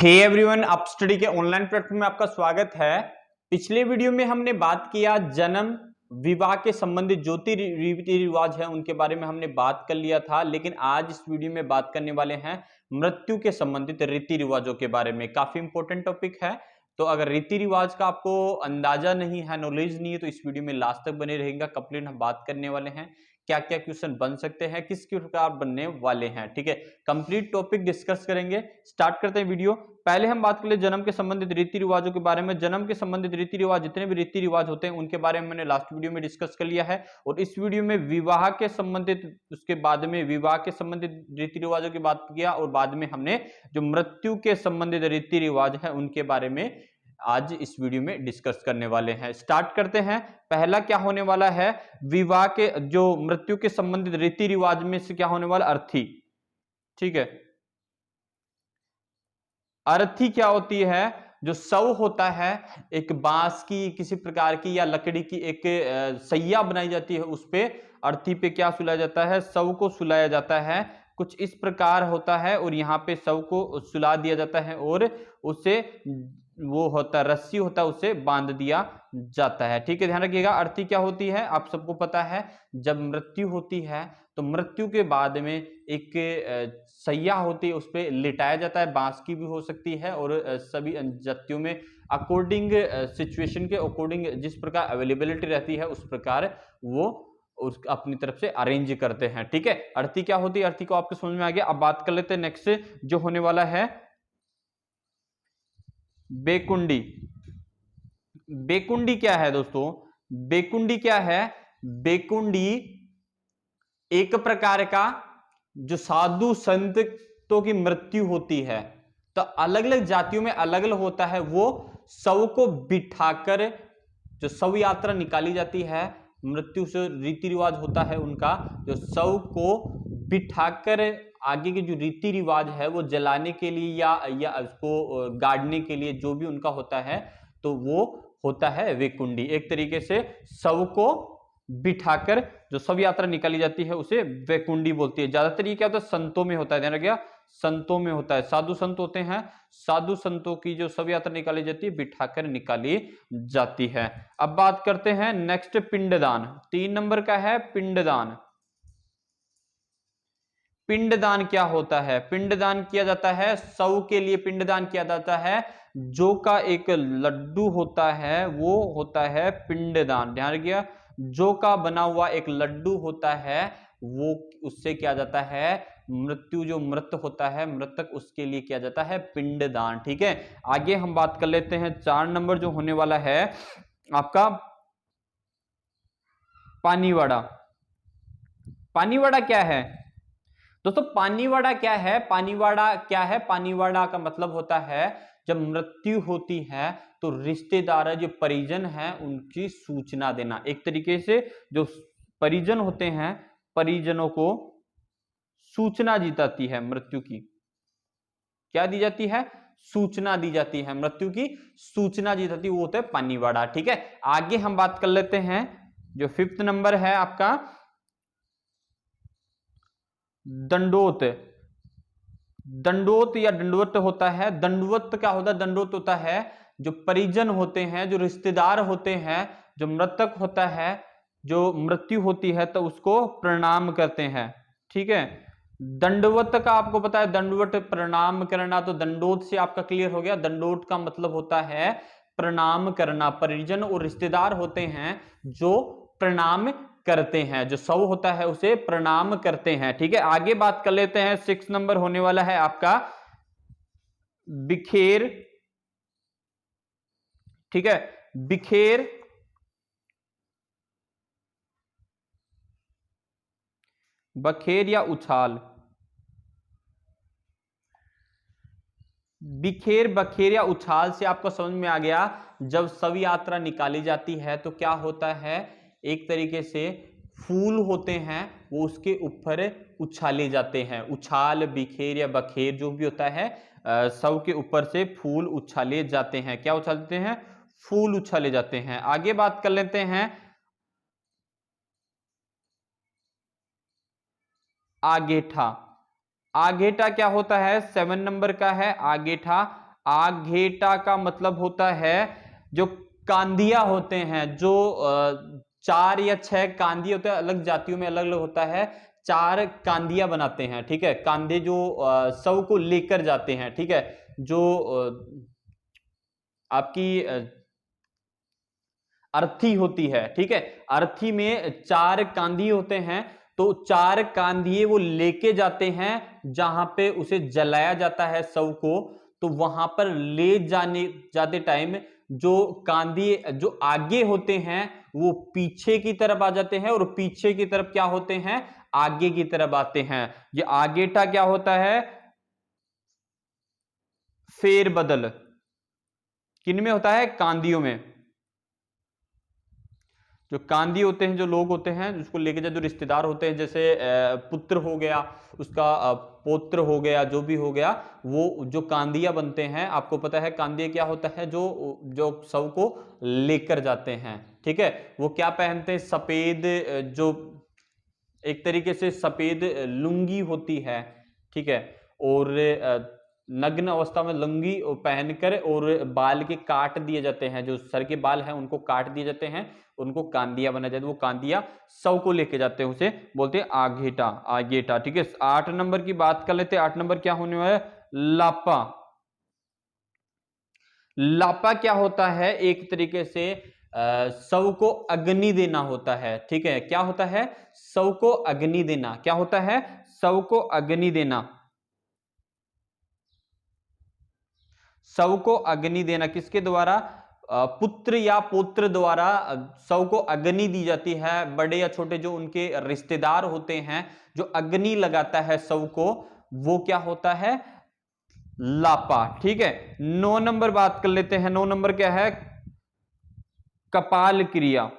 Hey everyone, आप study के online platform में आपका स्वागत है। पिछले वीडियो में हमने बात किया जन्म विवाह के संबंधित जो रीति रिवाज है उनके बारे में हमने बात कर लिया था, लेकिन आज इस वीडियो में बात करने वाले हैं मृत्यु के संबंधित रीति रिवाजों के बारे में। काफी इंपॉर्टेंट टॉपिक है, तो अगर रीति रिवाज का आपको अंदाजा नहीं है, नॉलेज नहीं है, तो इस वीडियो में लास्ट तक बने रहेगा। कंप्लीट हम बात करने वाले हैं क्या क्या क्वेश्चन बन सकते हैं, किस प्रकार बनने वाले हैं। ठीक है, कंप्लीट टॉपिक डिस्कस करेंगे। स्टार्ट करते हैं वीडियो। पहले हम बात कर ले जन्म के संबंधित रीति रिवाजों के बारे में। जन्म के संबंधित रीति रिवाज, जितने भी रीति रिवाज होते हैं उनके बारे में मैंने लास्ट वीडियो में डिस्कस कर लिया है, और इस वीडियो में विवाह के संबंधित, उसके बाद में विवाह के संबंधित रीति रिवाजों की बात किया, और बाद में हमने जो मृत्यु के संबंधित रीति रिवाज है उनके बारे में आज इस वीडियो में डिस्कस करने वाले हैं। स्टार्ट करते हैं। पहला क्या होने वाला है, विवाह के जो मृत्यु के संबंधित रीति रिवाज में से क्या होने वाला, अर्थी। ठीक है, अर्थी क्या होती है, जो शव होता है, एक बांस की किसी प्रकार की या लकड़ी की एक सैया बनाई जाती है, उस पे अर्थी पे क्या सुलाया जाता है, शव को सुलाया जाता है। कुछ इस प्रकार होता है, और यहाँ पे शव को सुला दिया जाता है, और उसे वो होता है, रस्सी होता है, उसे बांध दिया जाता है। ठीक है, ध्यान रखिएगा। अर्थी क्या होती है, आप सबको पता है, जब मृत्यु होती है तो मृत्यु के बाद में एक सैया होती है, उस पर लिटाया जाता है। बांस की भी हो सकती है, और सभी जातियों में अकॉर्डिंग सिचुएशन के अकॉर्डिंग जिस प्रकार अवेलेबिलिटी रहती है उस प्रकार वो उस अपनी तरफ से अरेंज करते हैं। ठीक है, अर्थी क्या होती है, अर्थी को आपके समझ में आ गया। अब बात कर लेते हैं नेक्स्ट जो होने वाला है, बेकुंडी। बेकुंडी क्या है दोस्तों, बेकुंडी क्या है, बेकुंडी एक प्रकार का जो साधु संतों की मृत्यु होती है, तो अलग अलग जातियों में अलग अलग होता है। वो शव को बिठाकर जो शव यात्रा निकाली जाती है, मृत्यु से रीति रिवाज होता है उनका, जो शव को बिठाकर आगे के जो रीति रिवाज है वो जलाने के लिए या उसको गाड़ने के लिए जो भी उनका होता है, तो वो होता है वेकुंडी। एक तरीके से शव को बिठाकर जो शव यात्रा निकाली जाती है उसे वेकुंडी बोलती है। ज्यादातर ये क्या होता है, संतों में होता है, ध्यान रखिएगा, संतों में होता है। साधु संत होते हैं, साधु संतों की जो शव यात्रा निकाली जाती है बिठाकर निकाली जाती है। अब बात करते हैं नेक्स्ट, पिंडदान। 3 नंबर का है पिंडदान। पिंडदान क्या होता है, पिंडदान किया जाता है शव के लिए, पिंडदान किया जाता है। जो का एक लड्डू होता है वो होता है पिंडदान। ध्यान रखिएगा, जो का बना हुआ एक लड्डू होता है वो, उससे किया जाता है मृत्यु, जो मृत होता है मृतक, उसके लिए किया जाता है पिंडदान। ठीक है, आगे हम बात कर लेते हैं 4 नंबर जो होने वाला है आपका, पानीवाड़ा। पानीवाड़ा क्या है दोस्तों, पानीवाड़ा क्या है, पानीवाड़ा क्या है, पानीवाड़ा का मतलब होता है जब मृत्यु होती है तो रिश्तेदार जो परिजन है उनकी सूचना देना। एक तरीके से जो परिजन होते हैं, परिजनों को सूचना दी जाती है मृत्यु की। क्या दी जाती है, सूचना दी जाती है, मृत्यु की सूचना दी जाती है, वो होता है पानीवाड़ा। ठीक है, आगे हम बात कर लेते हैं जो 5th नंबर है आपका, दंडोत। दंडोत या दंडवत होता है। दंडवत क्या होता है, दंडोत होता है जो परिजन होते हैं, जो रिश्तेदार होते हैं, जो मृतक होता है, जो मृत्यु होती है तो उसको प्रणाम करते हैं। ठीक है, दंडवत का आपको पता है, दंडवत प्रणाम करना, तो दंडोत से आपका क्लियर हो गया। दंडोत का मतलब होता है प्रणाम करना। परिजन और रिश्तेदार होते हैं जो प्रणाम करते हैं, जो शव होता है उसे प्रणाम करते हैं। ठीक है, आगे बात कर लेते हैं। 6 नंबर होने वाला है आपका बिखेर। ठीक है, बिखेर, बखेर या उछाल। बिखेर, बखेर या उछाल से आपको समझ में आ गया, जब शव यात्रा निकाली जाती है तो क्या होता है, एक तरीके से फूल होते हैं वो उसके ऊपर उछाले जाते हैं। उछाल, बिखेर या बखेर जो भी होता है, शव के ऊपर से फूल उछाले जाते हैं। क्या उछालते हैं, फूल उछाले जाते हैं। आगे बात कर लेते हैं आगेठा। आगेठा क्या होता है, 7 नंबर का है आगेठा। आघेटा का मतलब होता है जो कांदिया होते हैं, जो 4 या 6 कांदी होते हैं, अलग जातियों में अलग अलग होता है, 4 कांदिया बनाते हैं, ठीक है। कांधे जो शव को लेकर जाते हैं, ठीक है, जो आपकी अर्थी होती है, ठीक है, अर्थी में 4 कांधी होते हैं, तो 4 कांधिए वो लेके जाते हैं जहां पे उसे जलाया जाता है शव को। तो वहां पर ले जाते टाइम जो कांधी जो आगे होते हैं वो पीछे की तरफ आ जाते हैं, और पीछे की तरफ क्या होते हैं, आगे की तरफ आते हैं। ये आगेटा क्या होता है, फेरबदल। किन में होता है, कांदियों में। जो कांदी होते हैं, जो लोग होते हैं जिसको लेके जो रिश्तेदार होते हैं, जैसे पुत्र हो गया, उसका पौत्र हो गया, जो भी हो गया, वो जो कांदिया बनते हैं। आपको पता है कांदिया क्या होता है, जो जो शव को लेकर जाते हैं, ठीक है। वो क्या पहनते हैं, सफेद, जो एक तरीके से सफेद लुंगी होती है, ठीक है, और नग्न अवस्था में लुंगी पहनकर, और बाल के काट दिए जाते हैं, जो सर के बाल हैं उनको काट दिए जाते हैं, उनको कांदिया बना जाता है। वो कांदिया शव को लेके जाते हैं, उसे बोलते हैं आघेटा, आगेटा, ठीक है। 8 नंबर की बात कर लेते हैं। 8 नंबर क्या होने वाला है, लापा। लापा क्या होता है, एक तरीके से शव को अग्नि देना होता है, ठीक है। क्या होता है, शव को अग्नि देना। क्या होता है, शव को अग्नि देना। शव को अग्नि देना किसके द्वारा, पुत्र या पौत्र द्वारा शव को अग्नि दी जाती है। बड़े या छोटे जो उनके रिश्तेदार होते हैं, जो अग्नि लगाता है शव को, वो क्या होता है, लापा, ठीक है। 9 नंबर बात कर लेते हैं। 9 नंबर क्या है, कपाल क्रिया।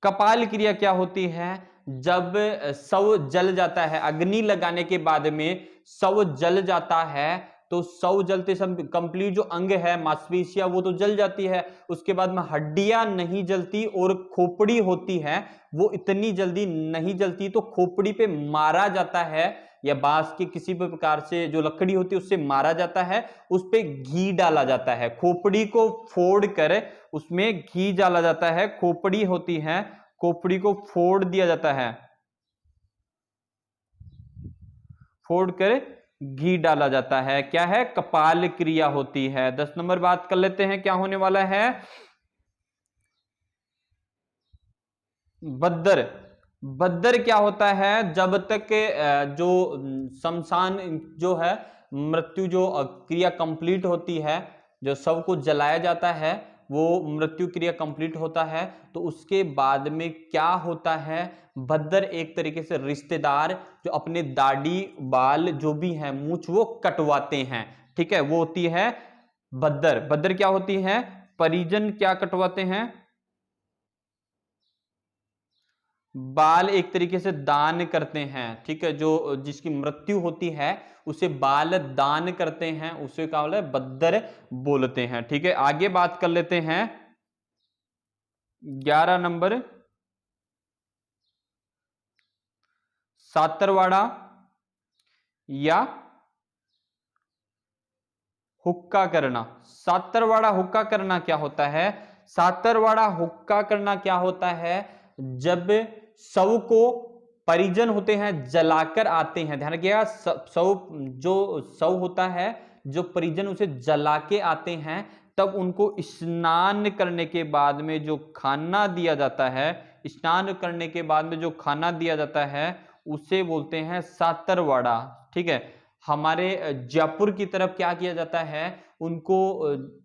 कपाल क्रिया क्या होती है, जब शव जल जाता है, अग्नि लगाने के बाद में शव जल जाता है, तो शव जलते समय कंप्लीट जो अंग है, मांसपेशियां, वो तो जल जाती है, उसके बाद में हड्डियां नहीं जलती, और खोपड़ी होती है वो इतनी जल्दी नहीं जलती, तो खोपड़ी पे मारा जाता है, या बांस के किसी भी प्रकार से जो लकड़ी होती है उससे मारा जाता है, उस पे घी डाला जाता है, खोपड़ी को फोड़ कर उसमें घी डाला जाता है। खोपड़ी होती है, खोपड़ी को फोड़ दिया जाता है, फोड़ कर घी डाला जाता है, क्या है, कपाल क्रिया होती है। 10 नंबर बात कर लेते हैं, क्या होने वाला है, बद्दर। बद्दर क्या होता है, जब तक जो शमशान जो है, मृत्यु जो क्रिया कंप्लीट होती है, जो शव को जलाया जाता है, वो मृत्यु क्रिया कंप्लीट होता है, तो उसके बाद में क्या होता है, बद्दर एक तरीके से रिश्तेदार जो अपने दाढ़ी बाल जो भी है, मूछ, वो कटवाते हैं, ठीक है, वो होती है बद्दर। बद्दर क्या होती है, परिजन क्या कटवाते हैं, बाल एक तरीके से दान करते हैं, ठीक है, जो जिसकी मृत्यु होती है उसे बाल दान करते हैं, उसे क्या बोला है, बद्दर बोलते हैं, ठीक है। आगे बात कर लेते हैं। 11 नंबर, सातरवाड़ा या हुक्का करना। सातरवाड़ा हुक्का करना क्या होता है, सातरवाड़ा हुक्का करना क्या होता है, जब शव को परिजन होते हैं जलाकर आते हैं, ध्यान रखिएगा, शव जो शव होता है, जो परिजन उसे जला के आते हैं, तब उनको स्नान करने के बाद में जो खाना दिया जाता है, स्नान करने के बाद में जो खाना दिया जाता है, उसे बोलते हैं सातरवाड़ा, ठीक है। हमारे जयपुर की तरफ क्या किया जाता है, उनको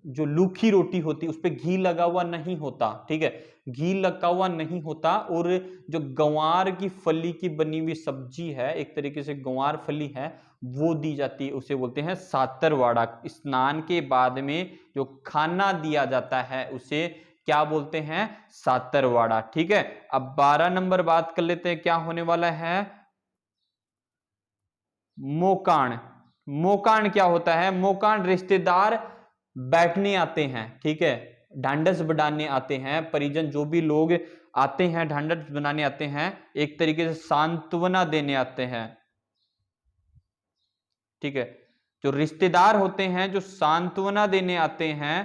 जो लूखी रोटी होती है उस पर घी लगा हुआ नहीं होता, ठीक है, घी लगा हुआ नहीं होता, और जो गंवार की फली की बनी हुई सब्जी है, एक तरीके से गंवार फली है, वो दी जाती है, उसे बोलते हैं सातरवाड़ा। स्नान के बाद में जो खाना दिया जाता है उसे क्या बोलते हैं, सातरवाड़ा, ठीक है। अब 12 नंबर बात कर लेते हैं, क्या होने वाला है, मोकाण। मोकाण क्या होता है, मोकाण रिश्तेदार बैठने आते हैं, ठीक है, ढांढस बढ़ाने आते हैं, परिजन जो भी लोग आते हैं ढांढस बनाने आते हैं, एक तरीके से सांत्वना देने आते हैं, ठीक है। जो रिश्तेदार होते हैं, जो सांत्वना देने आते हैं,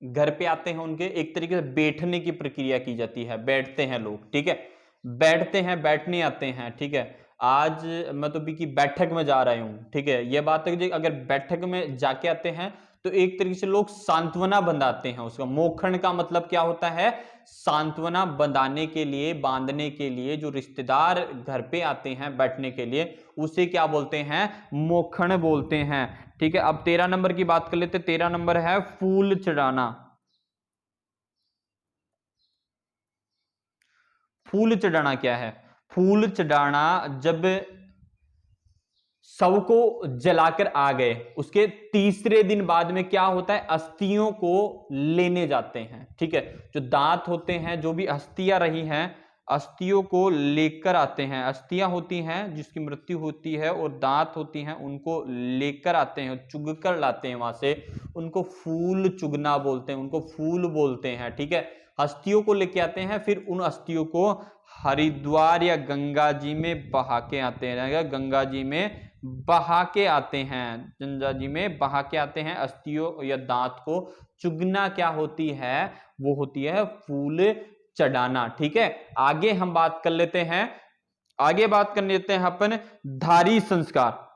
घर पे आते हैं, उनके एक तरीके से बैठने की प्रक्रिया की जाती है, बैठते हैं लोग, ठीक है, बैठते हैं, बैठने आते हैं, ठीक है। आज मैं तो भी की बैठक में जा रहा हूं, ठीक है, यह बात है कि अगर बैठक में जाके आते हैं तो एक तरीके से लोग सांत्वना बंधाते हैं उसका। मोखण का मतलब क्या होता है? सांत्वना बंधाने के लिए, बांधने के लिए। जो रिश्तेदार घर पे आते हैं बैठने के लिए, उसे क्या बोलते हैं? मोखण बोलते हैं, ठीक है। अब 13 नंबर की बात कर लेते। 13 नंबर है फूल चढ़ाना। फूल चढ़ाना क्या है? फूल चढ़ाना जब शव को जलाकर आ गए, उसके तीसरे दिन बाद में क्या होता है? अस्थियों को लेने जाते हैं, ठीक है। जो दांत होते हैं, जो भी अस्थियां रही हैं, अस्थियों को लेकर आते हैं। अस्थियां होती हैं जिसकी मृत्यु होती है, और दांत होती हैं, उनको लेकर आते हैं, चुग कर लाते हैं वहां से। उनको फूल चुगना बोलते हैं, उनको फूल बोलते हैं, ठीक है। अस्थियों को लेके आते हैं, फिर उन अस्थियों को हरिद्वार या गंगा जी में बहा के आते हैं, गंगा जी में बहा के आते हैं, गंगा जी में बहा के आते हैं। अस्थियों या दांत को चुगना क्या होती है? वो होती है फूल चढ़ाना, ठीक है। आगे हम बात कर लेते हैं, आगे बात कर लेते हैं अपन धारी संस्कार।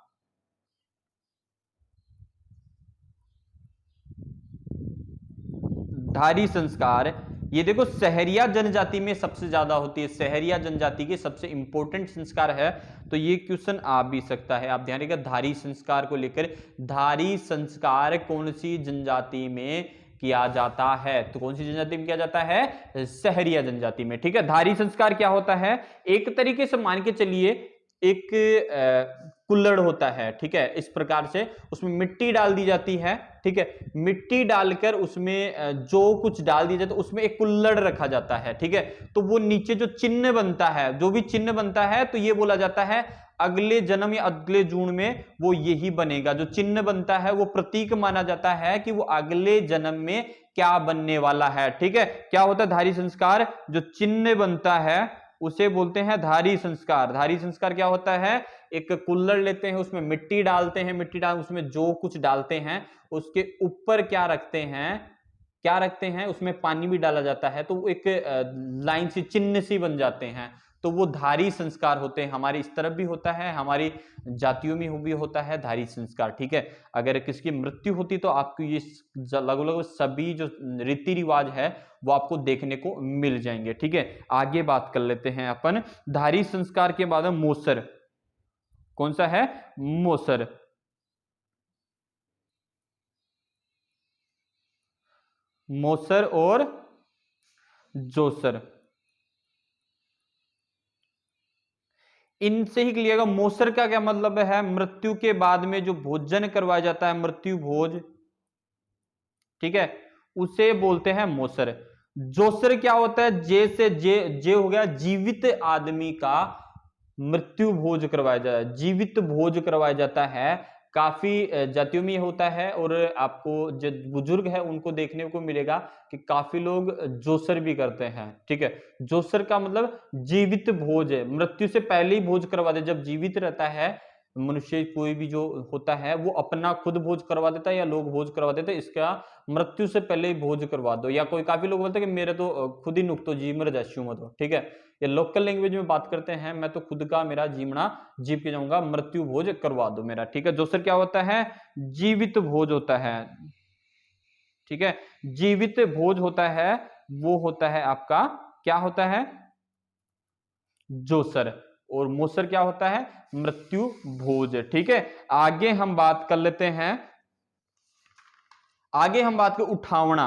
धारी संस्कार, ये देखो सहरिया जनजाति में सबसे ज्यादा होती है, सहरिया जनजाति के सबसे इंपॉर्टेंट संस्कार है, तो ये क्वेश्चन आ भी सकता है। आप ध्यान रखिएगा धारी संस्कार को लेकर। धारी संस्कार कौन सी जनजाति में किया जाता है? तो कौन सी जनजाति में किया जाता है? सहरिया जनजाति में, ठीक है। धारी संस्कार क्या होता है? एक तरीके से मान के चलिए, एक कुल्हड़ होता है, ठीक है, इस प्रकार से उसमें मिट्टी डाल दी जाती है, ठीक है। मिट्टी डालकर उसमें जो कुछ डाल दिया जाता है, उसमें एक कुल्हड़ रखा जाता है, ठीक है। तो वो नीचे जो चिन्ह बनता है, जो भी चिन्ह बनता है, तो ये बोला जाता है अगले जन्म या अगले जून में वो यही बनेगा। जो चिन्ह बनता है वो प्रतीक माना जाता है कि वो अगले जन्म में क्या बनने वाला है, ठीक है। क्या होता है धारी संस्कार? जो चिन्ह बनता है उसे बोलते हैं धारी संस्कार। धारी संस्कार क्या होता है? एक कुल्हड़ लेते हैं, उसमें मिट्टी डालते हैं, मिट्टी डाल उसमें जो कुछ डालते हैं, उसके ऊपर क्या रखते हैं? क्या रखते हैं? उसमें पानी भी डाला जाता है, तो एक लाइन सी, चिन्ह सी बन जाते हैं, तो वो धारी संस्कार होते हैं। हमारी इस तरफ भी होता है, हमारी जातियों में भी होता है धारी संस्कार, ठीक है। अगर किसकी मृत्यु होती तो आपको ये लगभग सभी जो रीति रिवाज है वो आपको देखने को मिल जाएंगे, ठीक है। आगे बात कर लेते हैं अपन धारी संस्कार के बाद मोसर। कौन सा है? मोसर। मोसर और जोसर, इनसे ही क्लियर होगा। मोसर का क्या मतलब है? मृत्यु के बाद में जो भोजन करवाया जाता है, मृत्यु भोज, ठीक है, उसे बोलते हैं मोसर। जोसर क्या होता है? जे से जे हो गया जीवित आदमी का मृत्यु भोज करवाया जाता है, जीवित भोज करवाया जाता है। काफी जातियों में होता है, और आपको जो बुजुर्ग है उनको देखने को मिलेगा कि काफी लोग जोसर भी करते हैं, ठीक है। जोसर का मतलब जीवित भोज है, मृत्यु से पहले ही भोज करवा दे। जब जीवित रहता है मनुष्य, कोई भी जो होता है वो अपना खुद भोज करवा देता है या लोग भोज करवा देते हैं, इसका मृत्यु से पहले ही भोज करवा दो। या कोई काफी लोग बोलते हैं कि मेरे तो खुद ही नुकतो जी मर जाशू मत, ठीक है। ये लोकल लैंग्वेज में बात करते हैं, मैं तो खुद का मेरा जीवना जीव के जाऊंगा, मृत्यु भोज करवा दो मेरा, ठीक है। जोसर क्या होता है? जीवित भोज होता है, ठीक है। जीवित भोज होता है, वो होता है आपका, क्या होता है? जोसर। और मोसर क्या होता है? मृत्यु भोज, ठीक है। आगे हम बात कर लेते हैं, आगे हम बात कर उठावना।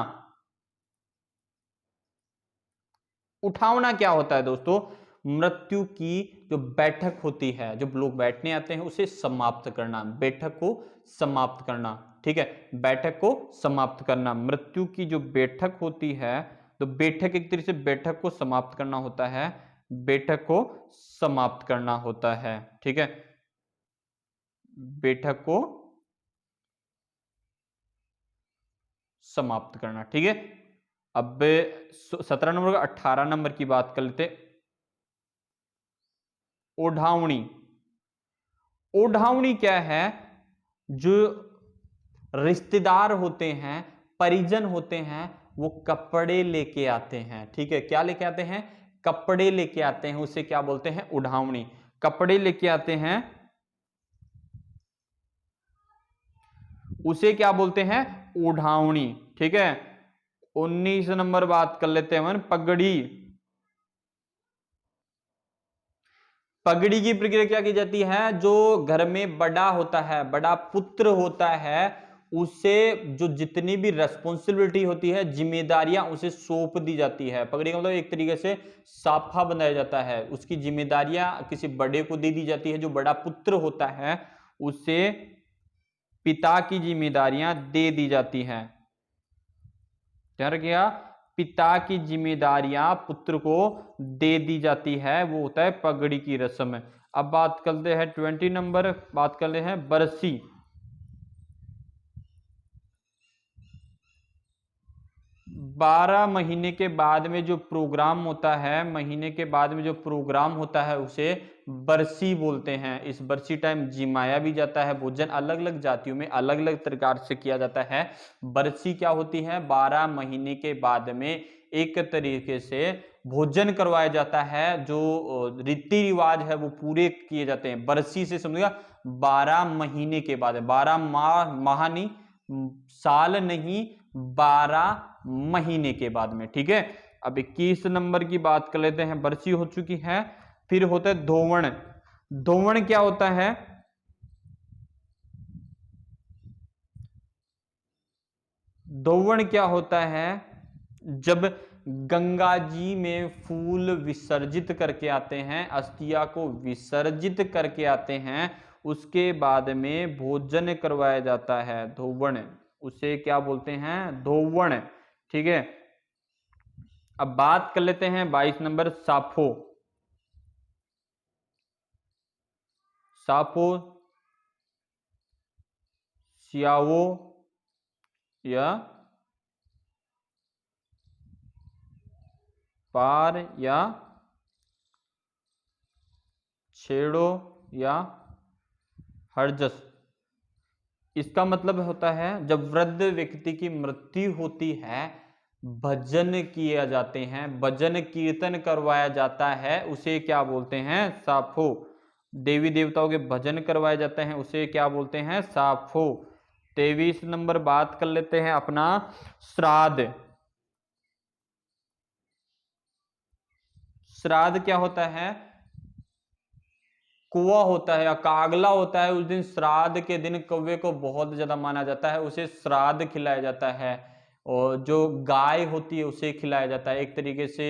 उठावना क्या होता है दोस्तों? मृत्यु की जो बैठक होती है, जो लोग बैठने आते हैं, उसे समाप्त करना, बैठक को समाप्त करना, ठीक है। बैठक को समाप्त करना, मृत्यु की जो बैठक होती है, तो बैठक एक तरीके से बैठक को समाप्त करना होता है, बैठक को समाप्त करना होता है, ठीक है। बैठक को समाप्त करना, ठीक है। अब 17 नंबर का 18 नंबर की बात कर लेते। ओढ़ावनी। ओढ़ावनी क्या है? जो रिश्तेदार होते हैं, परिजन होते हैं, वो कपड़े लेके आते हैं। ठीक है, क्या लेके आते हैं? कपड़े लेके आते हैं, उसे क्या बोलते हैं? ओढ़ावनी। कपड़े लेके आते हैं, उसे क्या बोलते हैं? ओढ़ावनी। ठीक है, 19 नंबर बात कर लेते हैं पगड़ी। पगड़ी की प्रक्रिया क्या की जाती है? जो घर में बड़ा होता है, बड़ा पुत्र होता है, उसे जो जितनी भी रेस्पॉन्सिबिलिटी होती है, जिम्मेदारियां उसे सौंप दी जाती है। पगड़ी का मतलब एक तरीके से साफा बनाया जाता है, उसकी जिम्मेदारियां किसी बड़े को दे दी जाती है। जो बड़ा पुत्र होता है उसे पिता की जिम्मेदारियां दे दी जाती हैं। ध्यान रखिएगा, पिता की जिम्मेदारियां पुत्र को दे दी जाती है, वो होता है पगड़ी की रस्म। अब बात करते हैं 20 नंबर, बात करते हैं बरसी। 12 महीने के बाद में जो प्रोग्राम होता है, महीने के बाद में जो प्रोग्राम होता है उसे बरसी बोलते हैं। इस बरसी टाइम जिमाया भी जाता है, भोजन अलग अलग जातियों में अलग अलग प्रकार से किया जाता है। बरसी क्या होती है? 12 महीने के बाद में एक तरीके से भोजन करवाया जाता है, जो रीति रिवाज है वो पूरे किए जाते हैं। बरसी से समझिएगा 12 महीने के बाद, 12 माह नहीं, साल नहीं, 12 महीने के बाद में। ठीक है, अब 21 नंबर की बात कर लेते हैं। बरसी हो चुकी है, फिर होता है धोवण। धोवण क्या होता है? धोवण क्या होता है? जब गंगा जी में फूल विसर्जित करके आते हैं, अस्थिया को विसर्जित करके आते हैं, उसके बाद में भोजन करवाया जाता है, धोवण। उसे क्या बोलते हैं? धोवण। ठीक है, अब बात कर लेते हैं 22 नंबर, साफो। साफो, सियावो या पार या छेड़ो या हरजस। इसका मतलब होता है जब वृद्ध व्यक्ति की मृत्यु होती है, भजन किए जाते हैं, भजन कीर्तन करवाया जाता है, उसे क्या बोलते हैं? साफो। देवी देवताओं के भजन करवाए जाते हैं, उसे क्या बोलते हैं? साफो। 23 नंबर बात कर लेते हैं अपना श्राद्ध। श्राद्ध क्या होता है? कुआ होता है या कागला होता है, उस दिन श्राद्ध के दिन कौवे को बहुत ज्यादा माना जाता है, उसे श्राद्ध खिलाया जाता है। और जो गाय होती है उसे खिलाया जाता है, एक तरीके से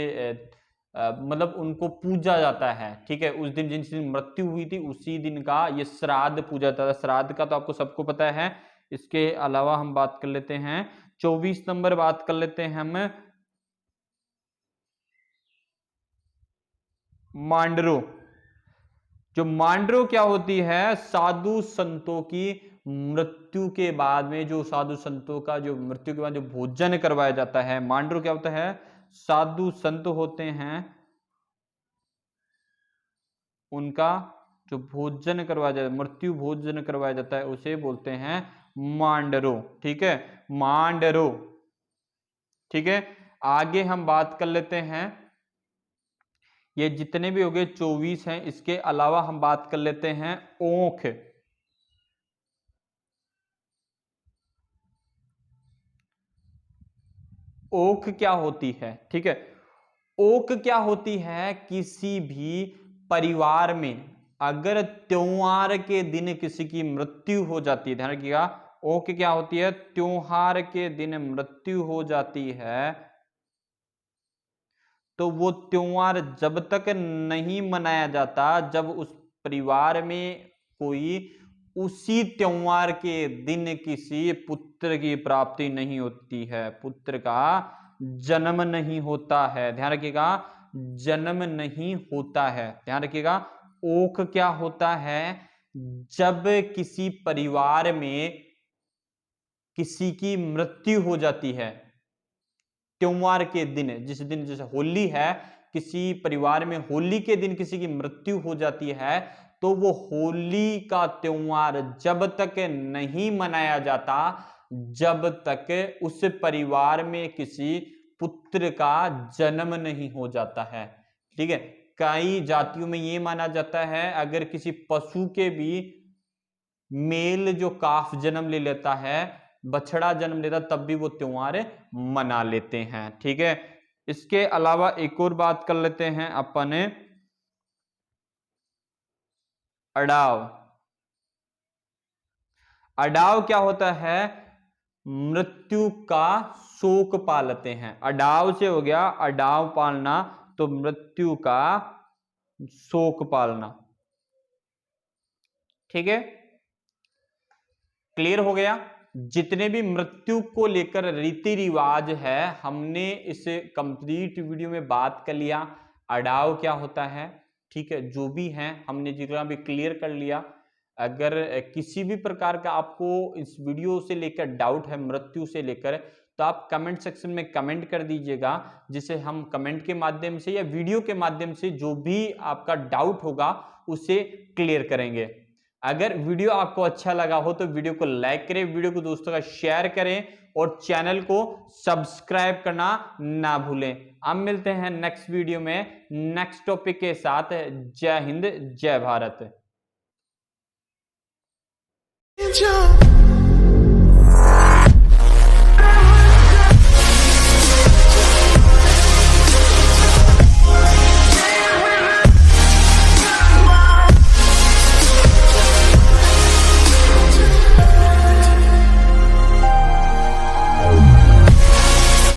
मतलब उनको पूजा जाता है। ठीक है, उस दिन जिस दिन मृत्यु हुई थी उसी दिन का ये श्राद्ध पूजा जाता है। श्राद्ध का तो आपको सबको पता है। इसके अलावा हम बात कर लेते हैं 24 नंबर, बात कर लेते हैं हम मांडरो। जो मांडरो क्या होती है? साधु संतों की मृत्यु के बाद में, जो साधु संतों का जो मृत्यु के बाद जो भोजन करवाया जाता है, मांडरो क्या होता है? साधु संत होते हैं, उनका जो भोजन करवाया जाता है, मृत्यु भोजन करवाया जाता है, उसे बोलते हैं मांडरो। ठीक है, मांडरो। ठीक है, आगे हम बात कर लेते हैं, ये जितने भी हो गए 24 हैं, इसके अलावा हम बात कर लेते हैं ओंख। ओक क्या होती है? ठीक है, ओक क्या होती है? किसी भी परिवार में अगर त्योहार के दिन किसी की मृत्यु हो जाती है, ध्यान रखिएगा, ओक क्या होती है? त्योहार के दिन मृत्यु हो जाती है, तो वो त्योहार जब तक नहीं मनाया जाता, जब उस परिवार में कोई उसी त्योहार के दिन किसी पुत्र की प्राप्ति नहीं होती है, पुत्र का जन्म नहीं होता है। ध्यान रखिएगा, जन्म नहीं होता है। ध्यान रखिएगा, ओक क्या होता है? जब किसी परिवार में किसी की मृत्यु हो जाती है, त्योहार के दिन, जिस दिन जैसे होली है, किसी परिवार में होली के दिन किसी की मृत्यु हो जाती है, तो वो होली का त्योहार जब तक नहीं मनाया जाता जब तक उस परिवार में किसी पुत्र का जन्म नहीं हो जाता है। ठीक है, कई जातियों में ये माना जाता है अगर किसी पशु के भी मेल जो काफ जन्म ले लेता है, बछड़ा जन्म लेता, तब भी वो त्योहार मना लेते हैं। ठीक है, इसके अलावा एक और बात कर लेते हैं अपन, अडाव। अडाव क्या होता है? मृत्यु का शोक पालते हैं। अडाव से हो गया अडाव पालना, तो मृत्यु का शोक पालना। ठीक है, क्लियर हो गया? जितने भी मृत्यु को लेकर रीति रिवाज है हमने इस कंप्लीट वीडियो में बात कर लिया। अडाव क्या होता है, ठीक है, जो भी है हमने जितना भी क्लियर कर लिया। अगर किसी भी प्रकार का आपको इस वीडियो से लेकर डाउट है मृत्यु से लेकर, तो आप कमेंट सेक्शन में कमेंट कर दीजिएगा, जिसे हम कमेंट के माध्यम से या वीडियो के माध्यम से जो भी आपका डाउट होगा उसे क्लियर करेंगे। अगर वीडियो आपको अच्छा लगा हो तो वीडियो को लाइक करें, वीडियो को दोस्तों का शेयर करें और चैनल को सब्सक्राइब करना ना भूलें। अब मिलते हैं नेक्स्ट वीडियो में नेक्स्ट टॉपिक के साथ। जय हिंद, जय भारत।